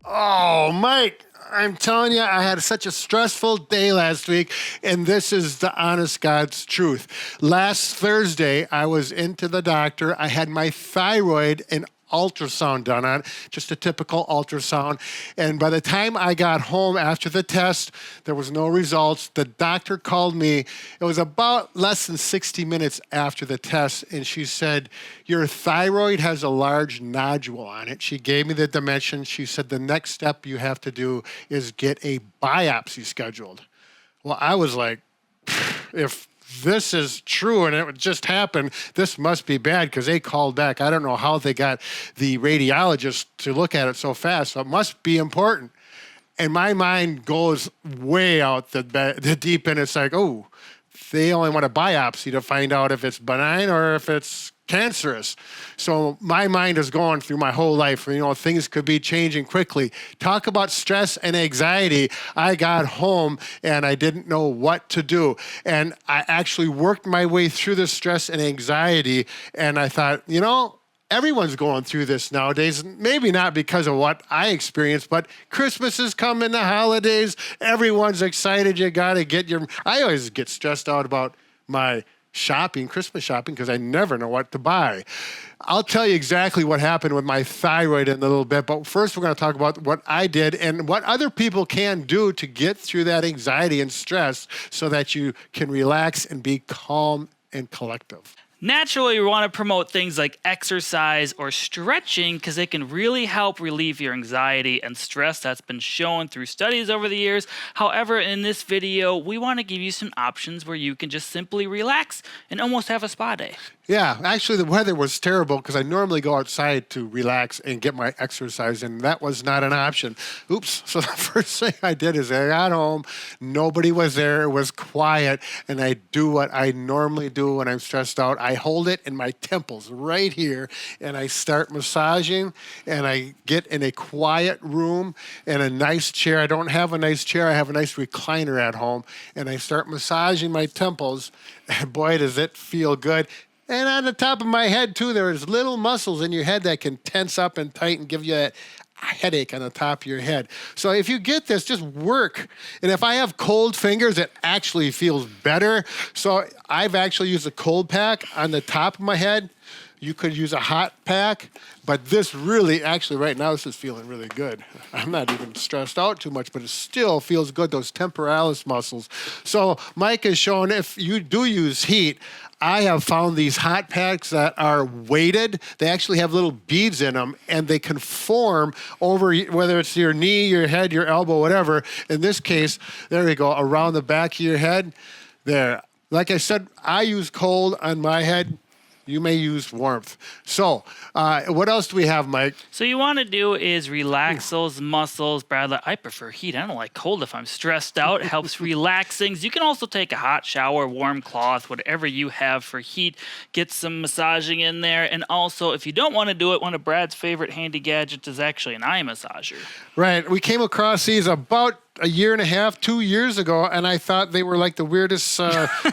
Oh, Mike, I'm telling you, I had such a stressful day last week, and this is the honest God's truth. Last Thursday, I was into the doctor. I had my thyroid and ultrasound done on, just a typical ultrasound. And by the time I got home after the test, there was no results. The doctor called me. It was about less than 60 minutes after the test, and she said, your thyroid has a large nodule on it. She gave me the dimensions. She said, the next step you have to do is get a biopsy scheduled. Well, I was like, if this is true and it just happened, this must be bad because they called back. I don't know how they got the radiologist to look at it so fast, so it must be important. And my mind goes way out the deep end. It's like, oh, they only want a biopsy to find out if it's benign or if it's cancerous. So my mind is going through my whole life. Things could be changing quickly. Talk about stress and anxiety. I got home and I didn't know what to do. And I actually worked my way through the stress and anxiety. And I thought, everyone's going through this nowadays. Maybe not because of what I experienced, but Christmas is coming, the holidays. Everyone's excited. You got to get I always get stressed out about my Christmas shopping, because I never know what to buy. I'll tell you exactly what happened with my thyroid in a little bit, but first we're going to talk about what I did and what other people can do to get through that anxiety and stress so that you can relax and be calm and collective. Naturally, we want to promote things like exercise or stretching because they can really help relieve your anxiety and stress. That's been shown through studies over the years. However, in this video, we want to give you some options where you can just simply relax and almost have a spa day. Yeah, actually the weather was terrible because I normally go outside to relax and get my exercise, and that was not an option. Oops. So the first thing I did is I got home, nobody was there, it was quiet, and I do what I normally do when I'm stressed out. I hold it in my temples right here, and I start massaging, and I get in a quiet room and a nice chair. I don't have a nice chair, I have a nice recliner at home, and I start massaging my temples, and boy, does it feel good. And on the top of my head, too, there's little muscles in your head that can tense up and tighten, give you that headache on the top of your head. So if you get this, just work. And if I have cold fingers, it actually feels better. So I've actually used a cold pack on the top of my head. You could use a hot pack, but this really, actually right now, this is feeling really good. I'm not even stressed out too much, but it still feels good, those temporalis muscles. So Mike has shown if you do use heat, I have found these hot packs that are weighted. They actually have little beads in them, and they can form over, whether it's your knee, your head, your elbow, whatever. In this case, there you go, around the back of your head. There. Like I said, I use cold on my head. You may use warmth. So what else do we have, Mike? So you want to do is relax those muscles. Bradley, I prefer heat. I don't like cold if I'm stressed out. It helps relax things. You can also take a hot shower, warm cloth, whatever you have for heat. Get some massaging in there. And also, if you don't want to do it, one of Brad's favorite handy gadgets is actually an eye massager. Right. We came across these about a year and a half, 2 years ago, and I thought they were like the weirdest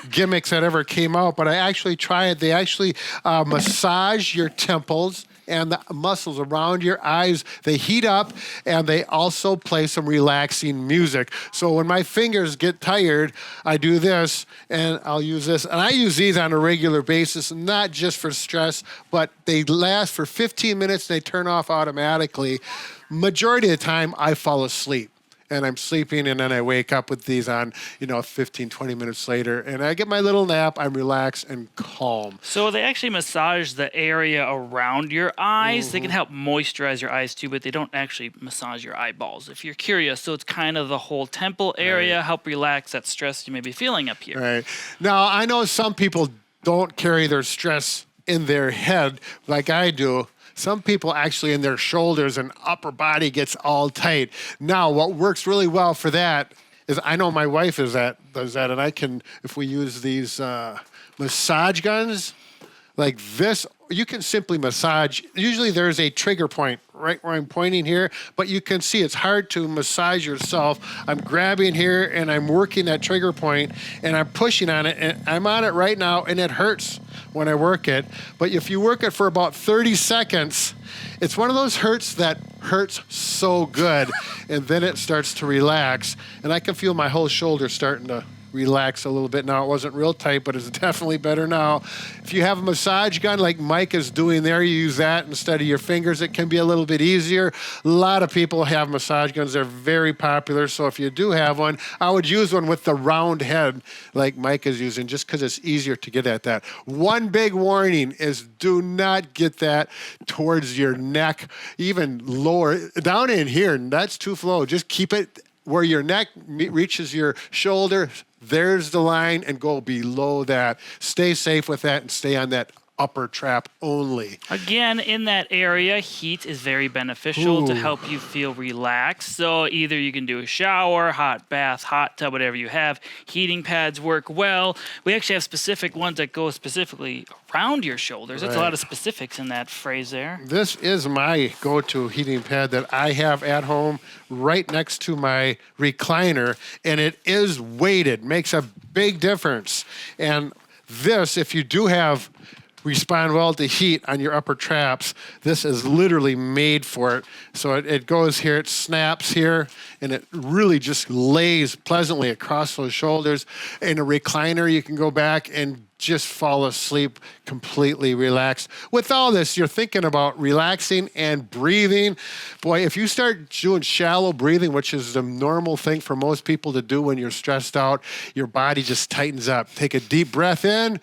gimmicks that ever came out, but I actually tried. They actually massage your temples and the muscles around your eyes. They heat up, and they also play some relaxing music. So when my fingers get tired, I do this, and I'll use this. And I use these on a regular basis, not just for stress, but they last for 15 minutes, and they turn off automatically. Majority of the time, I fall asleep. And I'm sleeping, and then I wake up with these on, 15, 20 minutes later, and I get my little nap, I'm relaxed and calm. So they actually massage the area around your eyes. Mm-hmm. They can help moisturize your eyes too, but they don't actually massage your eyeballs, if you're curious. So it's kind of the whole temple area, Right. help relax that stress you may be feeling up here. Right. Now, I know some people don't carry their stress in their head like I do. Some people actually in their shoulders and upper body gets all tight. Now, what works really well for that is I know my wife does that, and I can, if we use these massage guns like this, you can simply massage. Usually there's a trigger point right where I'm pointing here, but you can see it's hard to massage yourself. I'm grabbing here and I'm working that trigger point and I'm pushing on it, and I'm on it right now, and it hurts when I work it. But if you work it for about 30 seconds It's one of those hurts that hurts so good, and then it starts to relax, and I can feel my whole shoulder starting to relax a little bit now. It wasn't real tight, but it's definitely better now. If you have a massage gun like Mike is doing there, you use that instead of your fingers. It can be a little bit easier. A lot of people have massage guns. They're very popular. So if you do have one, I would use one with the round head like Mike is using, just because it's easier to get at that. One big warning is do not get that towards your neck, even lower. Down in here, that's too low. Just keep it where your neck reaches your shoulder. There's the line, and go below that. Stay safe with that and stay on that upper trap only. Again, in that area, heat is very beneficial to help you feel relaxed. So either you can do a shower, hot bath, hot tub, whatever you have. Heating pads work well. We actually have specific ones that go specifically around your shoulders. That's a lot of specifics in that phrase there. This is my go-to heating pad that I have at home right next to my recliner, and it is weighted. Makes a big difference. And this, if you do have respond well to heat on your upper traps, this is literally made for it. So it goes here, it snaps here, and it really just lays pleasantly across those shoulders. In a recliner, you can go back and just fall asleep completely relaxed. With all this, you're thinking about relaxing and breathing. Boy, if you start doing shallow breathing, which is the normal thing for most people to do when you're stressed out, your body just tightens up. Take a deep breath in,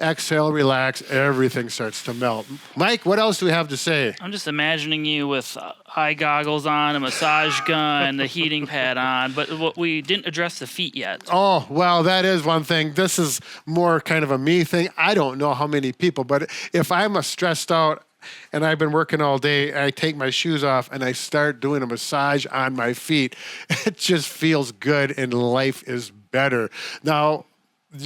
exhale, relax, everything starts to melt. Mike, what else do we have to say? I'm just imagining you with eye goggles on, a massage gun, the heating pad on, but we didn't address the feet yet. Oh, well, that is one thing. This is more kind of a me thing. I don't know how many people, but if I'm stressed out and I've been working all day, I take my shoes off and I start doing a massage on my feet, it just feels good and life is better. Now,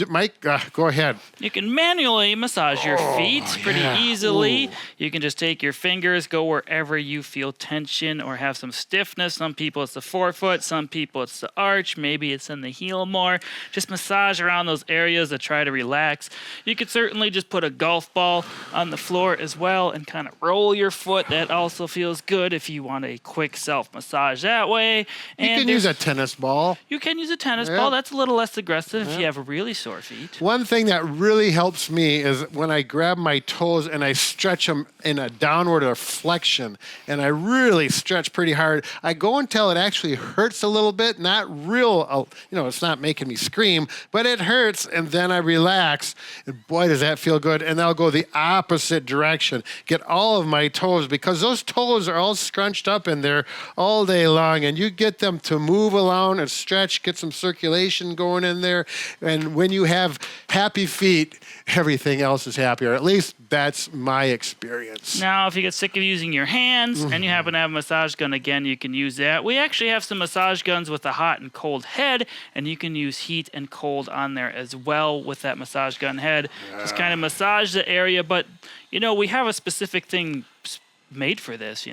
Mike, go ahead. You can manually massage your feet pretty easily. You can just take your fingers, go wherever you feel tension or have some stiffness. Some people it's the forefoot, some people it's the arch, maybe it's in the heel more. Just massage around those areas to try to relax. You could certainly just put a golf ball on the floor as well and kind of roll your foot. That also feels good if you want a quick self-massage that way. You can use a tennis ball. You can use a tennis ball. That's a little less aggressive if you have a really sore feet. One thing that really helps me is when I grab my toes and I stretch them in a downward flexion, and I really stretch pretty hard. I go until it actually hurts a little bit, not real, it's not making me scream, but it hurts, and then I relax, and boy, does that feel good. And I'll go the opposite direction, get all of my toes, because those toes are all scrunched up in there all day long, and you get them to move around and stretch, get some circulation going in there, and when you have happy feet, everything else is happier. At least that's my experience. Now, if you get sick of using your hands and you happen to have a massage gun, again, you can use that. We actually have some massage guns with a hot and cold head, and you can use heat and cold on there as well with that massage gun head. Just kind of massage the area, but, we have a specific thing made for this,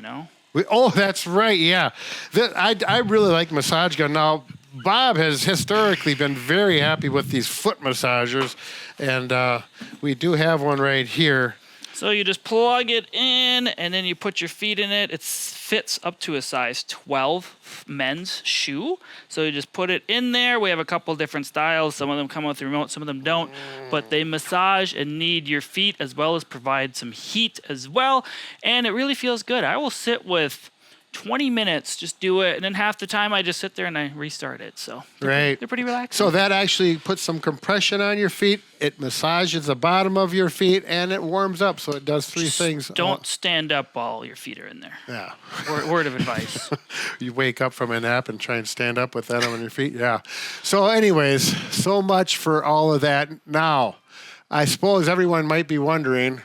That's right, yeah. I really like massage gun. Now, Bob has historically been very happy with these foot massagers, and we do have one right here. So you just plug it in, and then you put your feet in it. It fits up to a size 12 men's shoe. So you just put it in there. We have a couple different styles. Some of them come with a remote, some of them don't. But they massage and knead your feet as well as provide some heat as well. And it really feels good. I will sit with 20 minutes, just do it, and then half the time I just sit there and I restart it. So they're pretty relaxing. So that actually puts some compression on your feet. It massages the bottom of your feet, and it warms up. So it does three things. Don't stand up while your feet are in there. Yeah. Word of advice. You wake up from a nap and try and stand up with that on your feet. Yeah. So anyways, so much for all of that. Now, I suppose everyone might be wondering,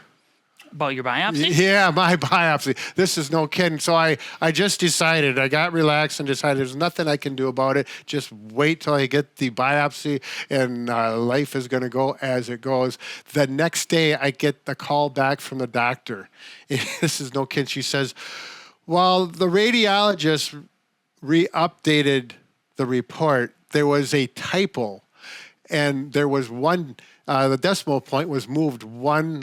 about your biopsy? Yeah, my biopsy. This is no kidding. So I just decided, I got relaxed and decided there's nothing I can do about it. Just wait till I get the biopsy, and life is going to go as it goes. The next day, I get the call back from the doctor. This is no kidding. She says, while the radiologist re-updated the report, there was a typo, and there was one... the decimal point was moved one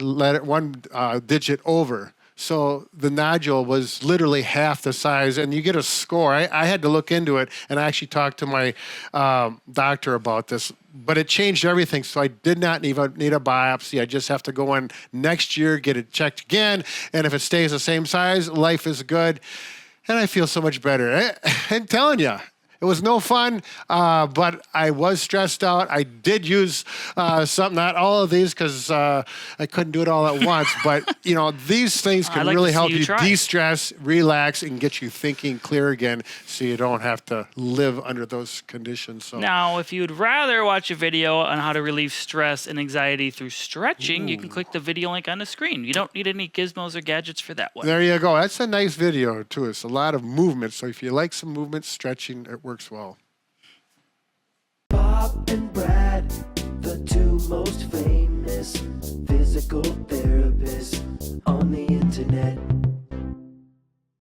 digit over. So the nodule was literally half the size, and you get a score. I had to look into it, and I actually talked to my doctor about this. But it changed everything, so I did not need a biopsy. I just have to go in next year, get it checked again, and if it stays the same size, life is good, and I feel so much better. I'm telling you. It was no fun, but I was stressed out. I did use something, not all of these, because I couldn't do it all at once. But, you know, these things can really help you de-stress, relax, and get you thinking clear again so you don't have to live under those conditions. So. Now, if you'd rather watch a video on how to relieve stress and anxiety through stretching, you can click the video link on the screen. You don't need any gizmos or gadgets for that one. There you go. That's a nice video, too. It's a lot of movement. So if you like some movement, stretching, it works well. Bob and Brad, the two most famous physical therapists on the internet.